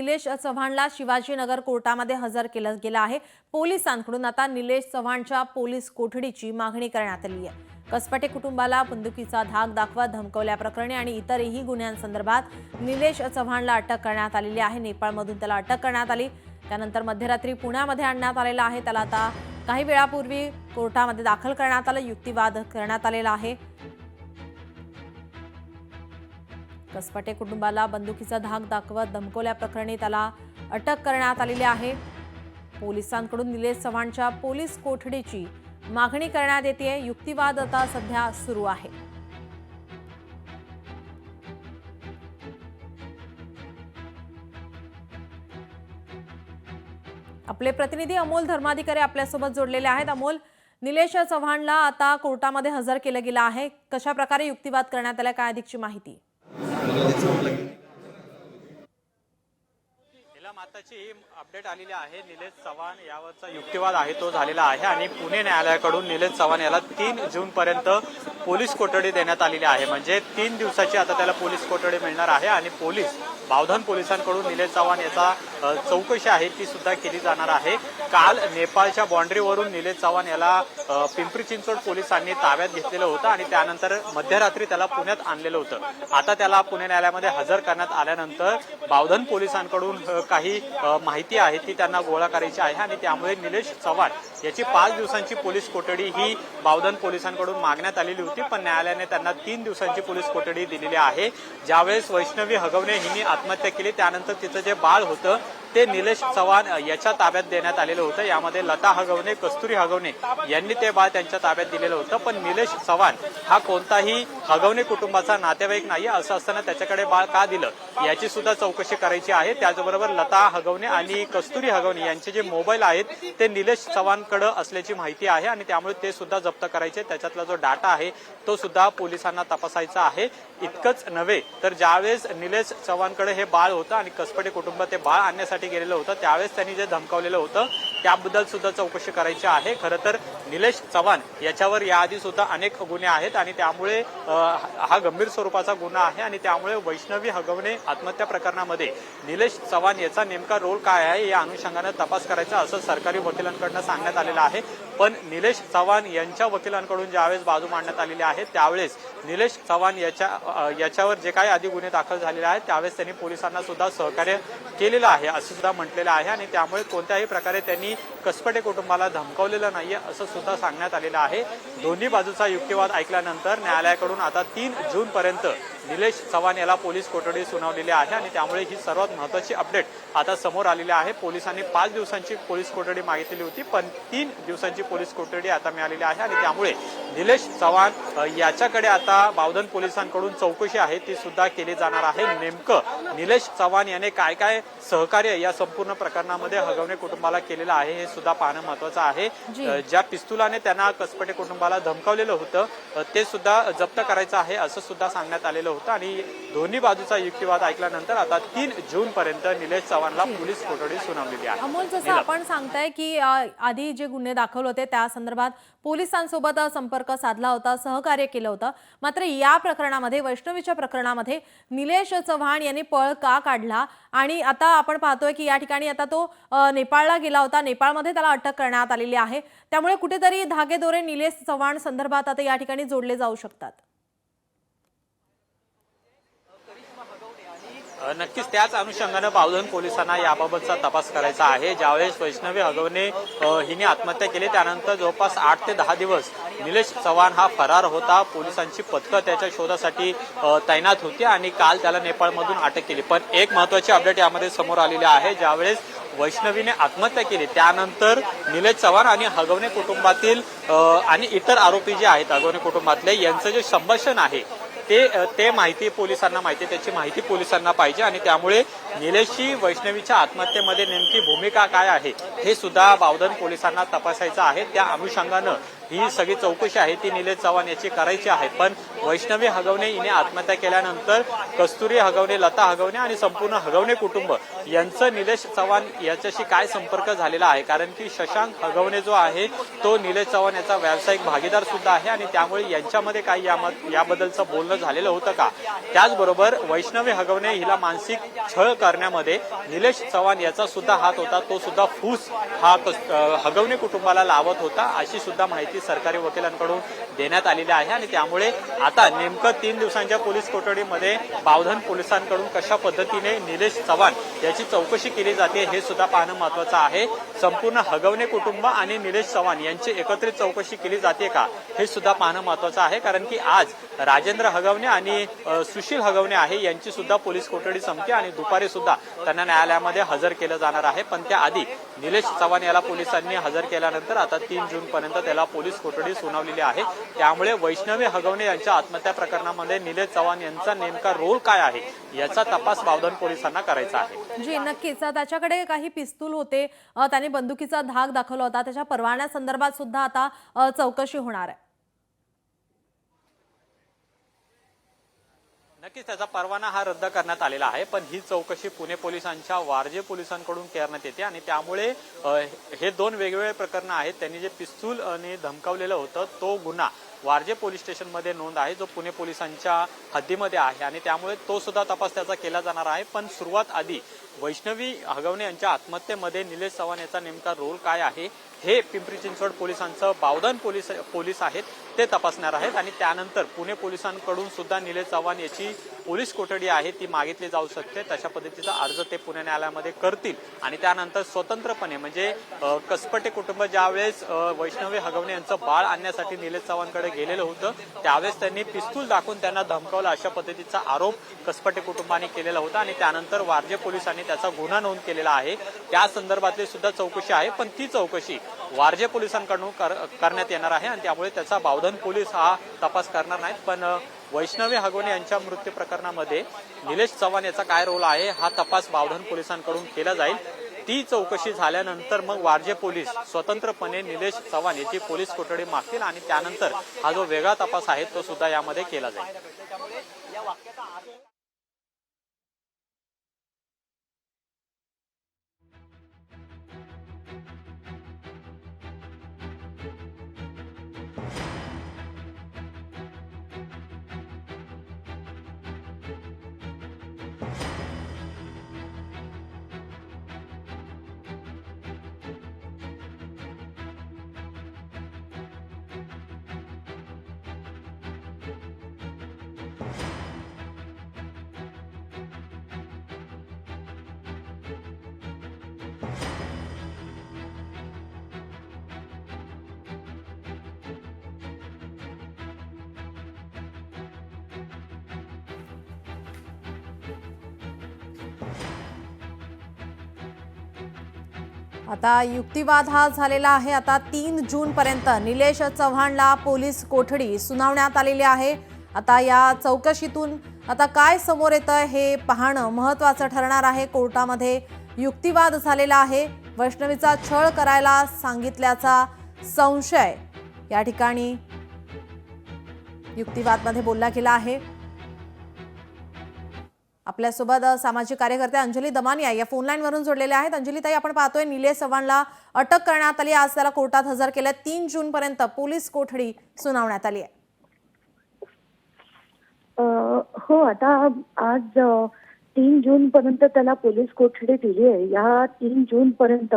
निलेश चव्हाणला शिवाजीनगर कोर्टामध्ये हजर केलं गेलं आहे। पोलिसांकडून आता निलेश चव्हाणच्या पोलीस कोठडीची मागणी करण्यात आली आहे। कसपटे कुटुंबाला बंदुकीचा धाक दाखवत धमकावल्याप्रकरणी आणि इतरही गुन्ह्यांसंदर्भात निलेश चव्हाणला अटक करण्यात आलेली आहे। नेपाळमधून त्याला अटक करण्यात आली, त्यानंतर मध्यरात्री पुण्यामध्ये आणण्यात आलेला आहे। त्याला आता काही वेळापूर्वी कोर्टामध्ये दाखल करण्यात आलं, युक्तिवाद करण्यात आलेला आहे। कसपटे कुटुंबाला बंदुकीचा धाक दाखवत धमकावल्याप्रकरणी त्याला अटक करण्यात आलेली आहे। पोलिसांकडून निलेश चव्हाणच्या पोलीस कोठडीची मागणी करण्यात येते। युक्तिवाद आता सध्या सुरू आहे। आपले प्रतिनिधी अमोल धर्माधिकारी आपल्यासोबत जोडलेले आहेत। अमोल, निलेश चव्हाणला आता कोर्टामध्ये हजर केलं गेलं आहे, कशा प्रकारे युक्तिवाद करण्यात आला, काय अधिकची माहिती? आताची ही अपडेट आलेली आहे। निलेश चव्हाण यावरचा युक्तिवाद आहे तो झालेला आहे आणि पुणे न्यायालयाकडून निलेश चव्हाण याला 3 जून पर्यंत पोलीस कोठडी देण्यात आलेली आहे। म्हणजे 3 दिवसाची आता त्याला पोलीस कोठडी मिळणार आहे आणि बावधन पोलिसांकडून निलेश चव्हाण याचा चौकशी आहे ती सुद्धा केली जाणार आहे। काल नेपाळच्या बाउंड्रीवरून निलेश चव्हाण याला पिंपरी चिंचवड पोलिसांनी ताब्यात घेतलेलं होतं आणि त्यानंतर मध्यरात्री त्याला पुण्यात आणलेलं होतं। आता त्याला पुणे न्यायालयामध्ये हजर करण्यात आल्यानंतर बावधन पोलिसांकडून काही माहिती आहे ती त्यांना गोळा करायची आहे आणि त्यामुळे निलेश चव्हाण याची 5 दिवसांची पोलीस कोठडी ही बावधन पोलिसांकडून मागण्यात आलेली होती, पण न्यायालयाने त्यांना 3 दिवसांची पोलीस कोठडी दिलेली आहे। ज्यावेळेस वैष्णवी हगवणे हिने आत्महत्या केली त्यानंतर तिचं जे बाळ होतं ते निलेश चव्हाण याच्या ताब्यात देण्यात आलेलं होतं। यामध्ये लता हगवणे, कस्तुरी हगवणे यांनी ते बाळ त्यांच्या ताब्यात दिलेलं होतं, पण निलेश चव्हाण हा कोणताही हगवणे कुटुंबाचा नातेवाईक नाही, असं असताना त्याच्याकडे बाळ का दिलं याची सुद्धा चौकशी करायची आहे। त्याचबरोबर लता हगवणे आणि कस्तुरी हगवणे यांचे जे मोबाईल आहेत ते निलेश चव्हाणकडे असल्याची माहिती आहे आणि त्यामुळे ते सुद्धा जप्त करायचे। त्याच्यातला जो डाटा आहे तो सुद्धा पोलिसांना तपासायचा आहे। इतकंच नव्हे तर ज्यावेळेस निलेश चव्हाणकडे हे बाळ होतं आणि कसपटे कुटुंब ते बाळ आणण्यासाठी गेलेलं होतं त्यावेळेस त्यांनी जे धमकावलेलं होतं त्याबद्दल सुद्धा चौकशी करायची आहे। खरं तर निलेश चव्हाण याच्यावर याआधी सुद्धा अनेक गुन्हे आहेत आणि त्यामुळे हा गंभीर स्वरूपाचा गुन्हा आहे आणि त्यामुळे वैष्णवी हगवणे आत्महत्या प्रकरणामध्ये निलेश चव्हाण याचा नेमका रोल काय आहे या अनुषंगाने तपास करायचा असं सरकारी वकिलांकडून सांगण्यात आलेलं आहे। पण निलेश चव्हाण यांच्या वकिलांकडून ज्यावेळेस बाजू मांडण्यात आलेली आहे त्यावेळेस निलेश चव्हाण याच्यावर जे काही आधी गुन्हे दाखल झालेले आहेत त्यावेळेस त्यांनी पोलिसांना सुद्धा सहकार्य केलेलं आहे असं सुद्धा म्हटलेलं आहे आणि त्यामुळे कोणत्याही प्रकारे त्यांनी कसपटे कुटुंबाला धमकावलेलं नाहीये असं सुद्धा सांगण्यात आलेलं आहे। दोन्ही बाजूचा युक्तिवाद ऐकल्यानंतर न्यायालयाकडून आता 3 जून पर्यंत निलेश चव्हाण याला पोलीस कोठडी सुनावलेली आहे आणि त्यामुळे ही सर्वात महत्त्वाची अपडेट आता समोर आलेली आहे। पोलिसांनी 5 दिवसांची पोलीस कोठडी मागितली होती, पण 3 दिवसांची पोलीस कोठडी आता मिळालेली आहे आणि त्यामुळे निलेश चव्हाण याच्याकडे आता बावधन पोलिसांकडून चौकशी आहे ती सुद्धा केली जाणार आहे। नेमकं निलेश चव्हाण याने काय काय सहकार्य या संपूर्ण प्रकरणामध्ये हगवणे कुटुंबाला केलेलं आहे हे सुद्धा पाहणं महत्त्वाचं आहे। ज्या पिस्तुलाने त्यांना कसपटे कुटुंबाला धमकावलेलं होतं ते सुद्धा जप्त करायचं आहे असं सुद्धा सांगण्यात आलेलं होतं आणि दोन्ही बाजूचा युक्तिवाद ऐकल्यानंतर आता 3 जून पर्यंत निलेश चव्हाणला पोलीस कोठडी सुनावलेली आहे। अमोल, जसं आपण सांगताय की आधी जे गुन्हे दाखल होते त्या संदर्भात पोलिसांसोबत संपर्क साधला होता, सहकार्य केलं होतं, मात्र या प्रकरणामध्ये वैष्णवीच्या प्रकरणामध्ये निलेश चव्हाण यांनी पळ का काढला आणि आता आपण पाहतोय की या ठिकाणी आता तो नेपाळला गेला होता, नेपाळमध्ये त्याला अटक करण्यात आलेली आहे। त्यामुळे कुठेतरी धागेदोरे निलेश चव्हाण संदर्भात आता या ठिकाणी जोडले जाऊ शकतात। नक्कीच त्याच अनुषंगाने बावधन पोलिसांना याबाबतचा तपास करायचा आहे। ज्यावेळेस वैष्णवी हगवणे हिने आत्महत्या केली त्यानंतर जवळपास 8 ते 10 दिवस निलेश चव्हाण हा फरार होता। पोलिसांची पथकं त्याच्या शोधासाठी तैनात होती आणि काल त्याला नेपाळमधून अटक केली। पण एक महत्त्वाची अपडेट यामध्ये समोर आलेली आहे। ज्यावेळेस वैष्णवीने आत्महत्या केली त्यानंतर निलेश चव्हाण आणि हगवणे कुटुंबातील आणि इतर आरोपी जे आहेत हगवणे कुटुंबातले यांचं जे संभाषण आहे ते माहिती पोलिसांना माहिती, त्याची माहिती पोलिसांना पाहिजे आणि त्यामुळे निलेशची वैष्णवीच्या आत्महत्येमध्ये नेमकी भूमिका काय आहे हे सुद्धा बावधन पोलिसांना तपासायचं आहे। त्या अनुषंगानं ही सगळी चौकशी आहे ती निलेश चव्हाण याची करायची आहे। पण वैष्णवी हगवणे हिने आत्महत्या केल्यानंतर कस्तुरी हगवणे, लता हगवणे आणि संपूर्ण हगवणे कुटुंब यांचं निलेश चव्हाण याच्याशी काय संपर्क झालेला आहे, कारण की शशांक हगवणे जो आहे तो निलेश चव्हाण याचा व्यावसायिक भागीदार सुद्धा आहे आणि त्यामुळे यांच्यामध्ये काही याबद्दलचं बोलणं झालेलं होतं का। त्याचबरोबर वैष्णवी हगवणे हिला मानसिक छळ करण्यामध्ये निलेश चव्हाण याचा सुद्धा हात होता, तो सुद्धा फूस हा हगवणे कुटुंबाला लावत होता, अशी सुद्धा माहिती सरकारी वकिलांकडून देण्यात आलेली आहे। आणि त्यामुळे आता नेमकं 3 दिवसांच्या पोलीस कोठडीमध्ये बावधन पोलिसांकडून कशा पद्धतीने निलेश चव्हाण याची चौकशी केली जाते हे सुद्धा पाहणं महत्वाचं आहे। संपूर्ण हगवणे कुटुंब आणि निलेश चव्हाण यांची एकत्रित चौकशी केली जाते का हे सुद्धा पाहणं महत्वाचं आहे, कारण की आज राजेंद्र हगवणे आणि सुशील हगवणे आहे यांची सुद्धा पोलीस कोठडी संपते आणि दुपारी सुद्धा त्यांना न्यायालयामध्ये हजर केलं जाणार आहे। पण त्याआधी निलेश चव्हाण याला पोलिसांनी हजर केल्यानंतर आता 3 जून पर्यंत त्याला पोलीस कोठडी सुनावलेली आहे। त्यामुळे वैष्णवी हगवणे यांच्या आत्महत्या प्रकरणामध्ये निलेश चव्हाण यांचा नेमका रोल काय आहे याचा तपास बावधन पोलिसांना करायचा आहे। जी नक्कीच, त्याच्याकडे काही पिस्तूल होते, त्याने बंदुकीचा धाक दाखवला होता, त्याच्या परवान्यासंदर्भात सुद्धा आता चौकशी होणार आहे। नक्कीच त्याचा परवाना हा रद्द करण्यात आलेला आहे, पण ही चौकशी पुणे पोलिसांच्या वारजे पोलिसांकडून करण्यात येते आणि त्यामुळे हे 2 वेगवेगळे प्रकरण आहेत। त्यांनी जे पिस्तूल आणि धमकावलेलं होतं तो गुन्हा वारजे पोलीस स्टेशनमध्ये नोंद आहे, जो पुणे पोलिसांच्या हद्दीमध्ये आहे आणि त्यामुळे तो सुद्धा तपास त्याचा केला जाणार आहे। पण सुरुवात आधी वैष्णवी हगवणे यांच्या आत्महत्येमध्ये निलेश चव्हाण याचा नेमका रोल काय आहे हे पिंपरी चिंचवड पोलिसांचं बावधन पोलीस आहेत ते तपासणार आहेत आणि त्यानंतर पुणे पोलिसांकडून सुद्धा निलेश चव्हाण याची पोलीस कोठडी आहे ती मागितली जाऊ शकते। तशा पद्धतीचा अर्ज ते पुणे न्यायालयामध्ये करतील आणि त्यानंतर स्वतंत्रपणे म्हणजे कसपटे कुटुंब ज्यावेळेस वैष्णवी हगवणे यांचं बाळ आणण्यासाठी निलेश चव्हाणकडे गेलेलं होतं त्यावेळेस त्यांनी पिस्तूल दाखवून त्यांना धमकावलं अशा पद्धतीचा आरोप कसपटे कुटुंबाने केलेला होता आणि त्यानंतर वारजे पोलिसांनी त्याचा गुन्हा नोंद केलेला आहे। त्या संदर्भातली सुद्धा चौकशी आहे, पण ती चौकशी वारजे पोलिसांकडून करण्यात येणार आहे आणि त्यामुळे त्याचा बावधन पोलीस हा तपास करणार नाहीत। पण वैष्णवी हगवणे यांच्या मृत्यू प्रकरणामध्ये निलेश चव्हाण याचा काय रोल आहे हा तपास बावधन पोलिसांकडून केला जाईल। ती चौकशी झाल्यानंतर मग वारजे पोलीस स्वतंत्रपणे निलेश चव्हाण याची पोलीस कोठडी मागतील आणि त्यानंतर हा जो वेगळा तपास आहे तो सुद्धा यामध्ये केला जाईल। आता युक्तिवाद हा झालेला आहे। आता 3 जून पर्यंत निलेश चव्हाणला पोलीस कोठडी सुनावण्यात आलेली आहे। आता या चौकशीतून आता काय समोर येतं हे पाहणं महत्त्वाचं ठरणार आहे। कोर्टामध्ये युक्तिवाद झालेला आहे, वैष्णवीचा छळ करायला सांगितल्याचा संशय या ठिकाणी युक्तिवादमध्ये बोलला गेला आहे। आपल्यासोबत सामाजिक कार्यकर्ते अंजली दमानिया या फोन लाईन वरून जोडलेले आहेत। अंजली ताई, आपण पाहतोय निलेश चव्हाणला अटक करण्यात आली, आज त्याला कोर्टात हजर केलं, 3 जून पर्यंत पोलीस कोठडी सुनावण्यात आली आहे। हो, आता आज 3 जून पर्यंत त्याला पोलीस कोठडी दिली आहे। या 3 जून पर्यंत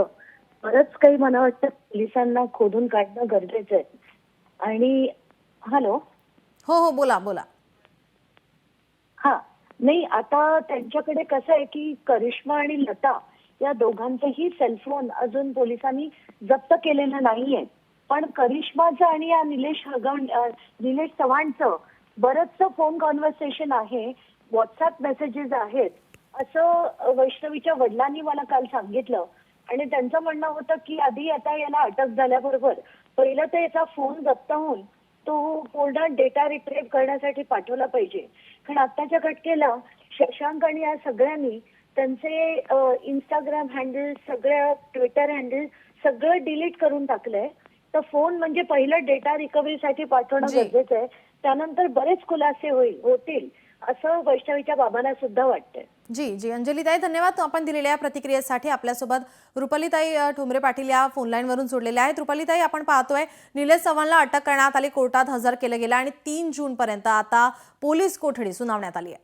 बरंच काही मला वाटतं पोलिसांना खोदून काढणं गरजेचं आहे। आणि हॅलो, हो बोला बोला। हा नाही, आता त्यांच्याकडे कसं आहे की करिश्मा आणि लता या दोघांचेही सेलफोन अजून पोलिसांनी जप्त केलेलं नाहीये, पण करिश्माचं आणि या निलेश चव्हाणचं बरंचसं फोन कॉन्व्हर्सेशन आहे, व्हॉट्सअप मेसेजेस आहेत, असं वैष्णवीच्या वडिलांनी मला काल सांगितलं। आणि त्यांचं म्हणणं होतं की आधी आता याला अटक झाल्याबरोबर पहिलं तर याचा फोन जप्त होऊन तो पूर्ण डेटा रिट्रीव्ह करण्यासाठी पाठवला पाहिजे, कारण आत्ताच्या घटनेला शशांक आणि या सगळ्यांनी त्यांचे इंस्टाग्राम हँडल, सगळ्या ट्विटर हँडल सगळं डिलीट करून टाकलंय। तर फोन म्हणजे पहिलं डेटा रिकव्हरीसाठी पाठवणं जी. गरजेचं आहे. त्यानंतर बरेच खुलासे होतील असं वैष्णवीच्या बाबांना सुद्धा वाटतंय. जी अंजलीताई, धन्यवाद आपण दिलेल्या प्रतिक्रियेसाठी. आपल्यासोबत रुपालीताई ठोंबरे पाटील या फोनलाईनवरून जोडलेल्या आहेत. रुपालीताई, आपण पाहतोय निलेश चव्हाणला अटक करण्यात आली, कोर्टात हजर केलं गेलं आणि 3 जूनपर्यंत आता पोलीस कोठडी सुनावण्यात आली आहे.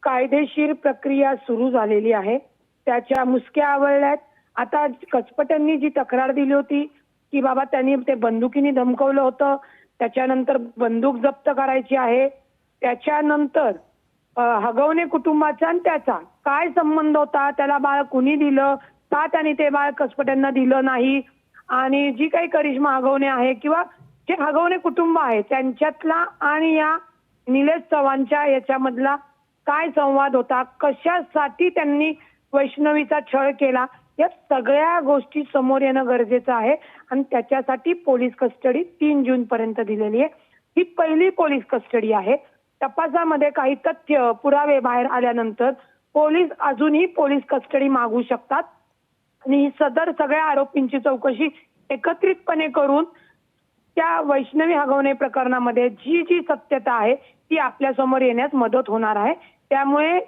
कायदेशीर प्रक्रिया सुरू झालेली आहे. त्याच्या मुसक्या आवळल्यात. आता कसपटेंनी जी तक्रार दिली होती की बाबा त्यांनी ते बंदुकीने धमकवलं होतं, त्याच्यानंतर बंदूक जप्त करायची आहे, त्याच्यानंतर हगवणे कुटुंबाचा आणि त्याचा काय संबंध होता, त्याला बाळ कुणी दिलं, का त्याने ते बाळ कसपटेंना दिलं नाही, आणि जी काही करिश्मा हगवणे आहे किंवा जे हगवणे कुटुंब आहे त्यांच्यातला आणि या निलेश चव्हाणच्या याच्यामधला काय संवाद होता, कशासाठी त्यांनी वैष्णवीचा छळ केला, या सगळ्या गोष्टी समोर येणं गरजेचं आहे. आणि त्याच्यासाठी पोलीस कस्टडी 3 जून पर्यंत दिलेली आहे. ही पहिली पोलीस कस्टडी आहे. तपासामध्ये काही तथ्य पुरावे बाहेर आल्यानंतर पोलीस अजूनही पोलीस कस्टडी मागू शकतात आणि ही सदर सगळ्या आरोपींची चौकशी एकत्रितपणे करून त्या वैष्णवी हगवणे प्रकरणामध्ये जी जी सत्यता आहे ती आपल्या समोर येण्यास मदत होणार आहे. त्यामुळे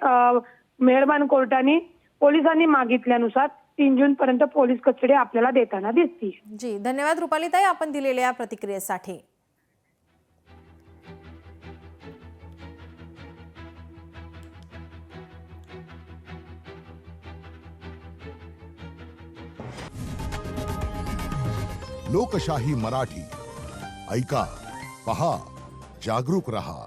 मेहरबान कोर्टाने पोलिसांनी मागितल्यानुसार 3 जून पर्यंत पोलीस कस्टडी आपल्याला देताना दिसते. जी धन्यवाद रुपालीताई, आपण दिलेल्या प्रतिक्रियेसाठी. लोकशाही मराठी ऐका, पहा, जागरूक रहा.